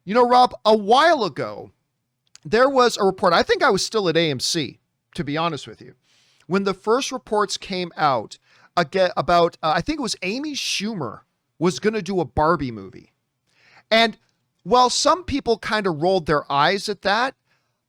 You know, Rob, a while ago, there was a report. I think I was still at AMC, to be honest with you, when the first reports came out again about, I think it was Amy Schumer was going to do a Barbie movie. And while some people kind of rolled their eyes at that,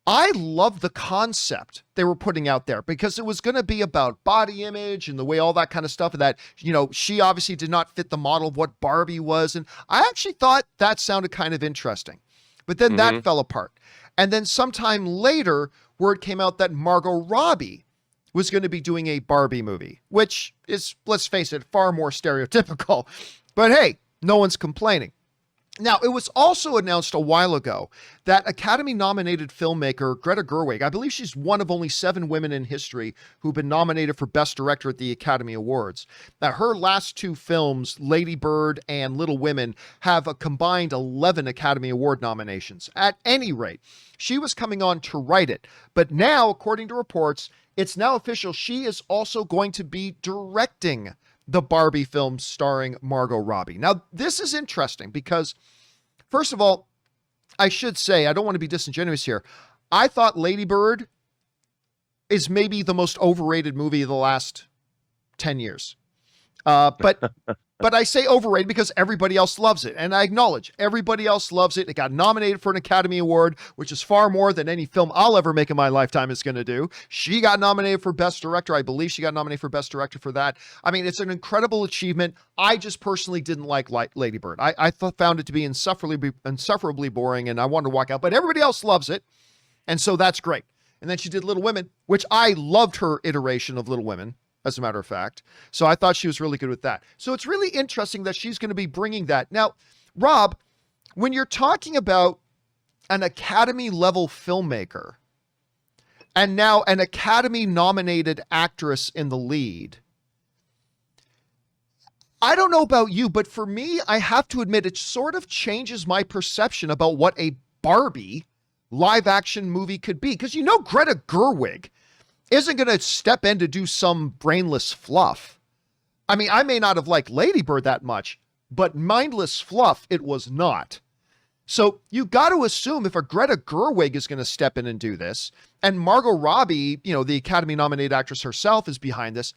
I love the concept they were putting out there because it was going to be about body image and the way all that kind of stuff, and that, you know, she obviously did not fit the model of what Barbie was. And I actually thought that sounded kind of interesting, but then that fell apart. And then sometime later, word came out that Margot Robbie was going to be doing a Barbie movie, which is, let's face it, far more stereotypical, but hey, no one's complaining. Now, it was also announced a while ago that Academy-nominated filmmaker Greta Gerwig, I believe she's one of only 7 women in history who've been nominated for Best Director at the Academy Awards. Now, her last 2 films, Lady Bird and Little Women, have a combined 11 Academy Award nominations. At any rate, she was coming on to write it. But now, according to reports, it's now official. She is also going to be directing the Barbie film starring Margot Robbie. Now, this is interesting because, first of all, I should say, I don't want to be disingenuous here. I thought Lady Bird is maybe the most overrated movie of the last 10 years. But I say overrated because everybody else loves it. And I acknowledge everybody else loves it. It got nominated for an Academy Award, which is far more than any film I'll ever make in my lifetime is going to do. She got nominated for Best Director. I believe she got nominated for Best Director for that. I mean, it's an incredible achievement. I just personally didn't like Lady Bird. I found it to be insufferably boring, and I wanted to walk out. But everybody else loves it, and so that's great. And then she did Little Women, which I loved her iteration of Little Women, as a matter of fact. So I thought she was really good with that. So it's really interesting that she's going to be bringing that. Now, Rob, when you're talking about an Academy level filmmaker and now an Academy nominated actress in the lead, I don't know about you, but for me, I have to admit it sort of changes my perception about what a Barbie live action movie could be. Because you know Greta Gerwig isn't going to step in to do some brainless fluff. I mean, I may not have liked Lady Bird that much, but mindless fluff it was not. So you got to assume if a Greta Gerwig is going to step in and do this, and Margot Robbie, you know, the Academy nominated actress herself, is behind this,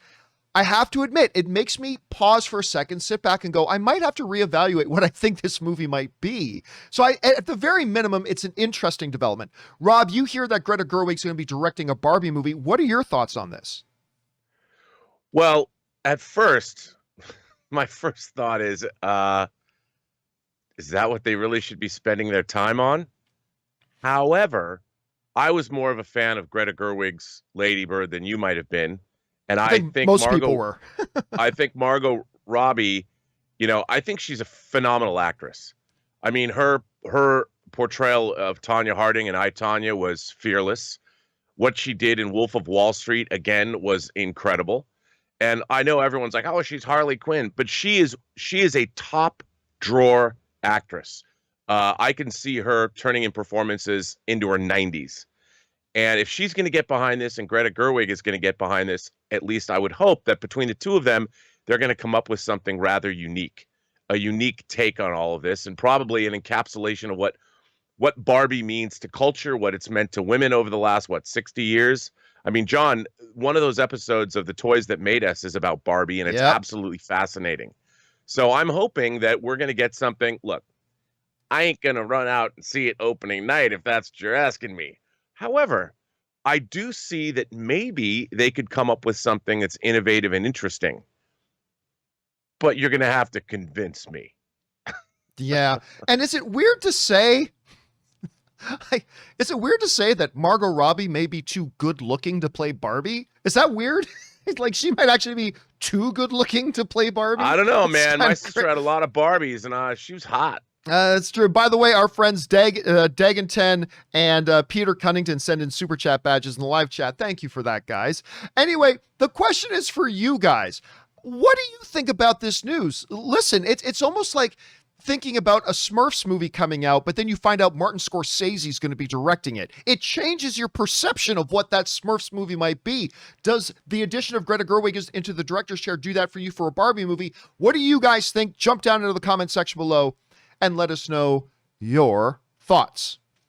I have to admit, it makes me pause for a second, sit back and go, I might have to reevaluate what I think this movie might be. So at the very minimum, it's an interesting development. Rob, you hear that Greta Gerwig's going to be directing a Barbie movie. What are your thoughts on this? Well, at first, my first thought is that what they really should be spending their time on? However, I was more of a fan of Greta Gerwig's Lady Bird than you might have been. And I think most people were. I think Margot Robbie, you know, I think she's a phenomenal actress. I mean, her portrayal of Tanya Harding in I, Tonya was fearless. What she did in Wolf of Wall Street, again, was incredible. And I know everyone's like, oh, she's Harley Quinn, but she is a top drawer actress. I can see her turning in performances into her 90s. And if she's going to get behind this and Greta Gerwig is going to get behind this, at least I would hope that between the two of them, they're going to come up with something rather unique, a unique take on all of this, and probably an encapsulation of what Barbie means to culture, what it's meant to women over the last, 60 years. I mean, John, one of those episodes of The Toys That Made Us is about Barbie, and it's absolutely fascinating. So I'm hoping that we're going to get something. Look, I ain't going to run out and see it opening night if that's what you're asking me. However, I do see that maybe they could come up with something that's innovative and interesting. But you're going to have to convince me. Yeah. And is it weird to say, that Margot Robbie may be too good looking to play Barbie? Is that weird? Like she might actually be too good looking to play Barbie? I don't know, man. My sister had a lot of Barbies and she was hot. That's true. By the way, our friends Dagan10 and Peter Cunnington send in super chat badges in the live chat. Thank you for that, guys. Anyway, the question is for you guys. What do you think about this news? Listen, it's almost like thinking about a Smurfs movie coming out, but then you find out Martin Scorsese is going to be directing it. It changes your perception of what that Smurfs movie might be. Does the addition of Greta Gerwig into the director's chair do that for you for a Barbie movie? What do you guys think? Jump down into the comment section below and let us know your Thoughts?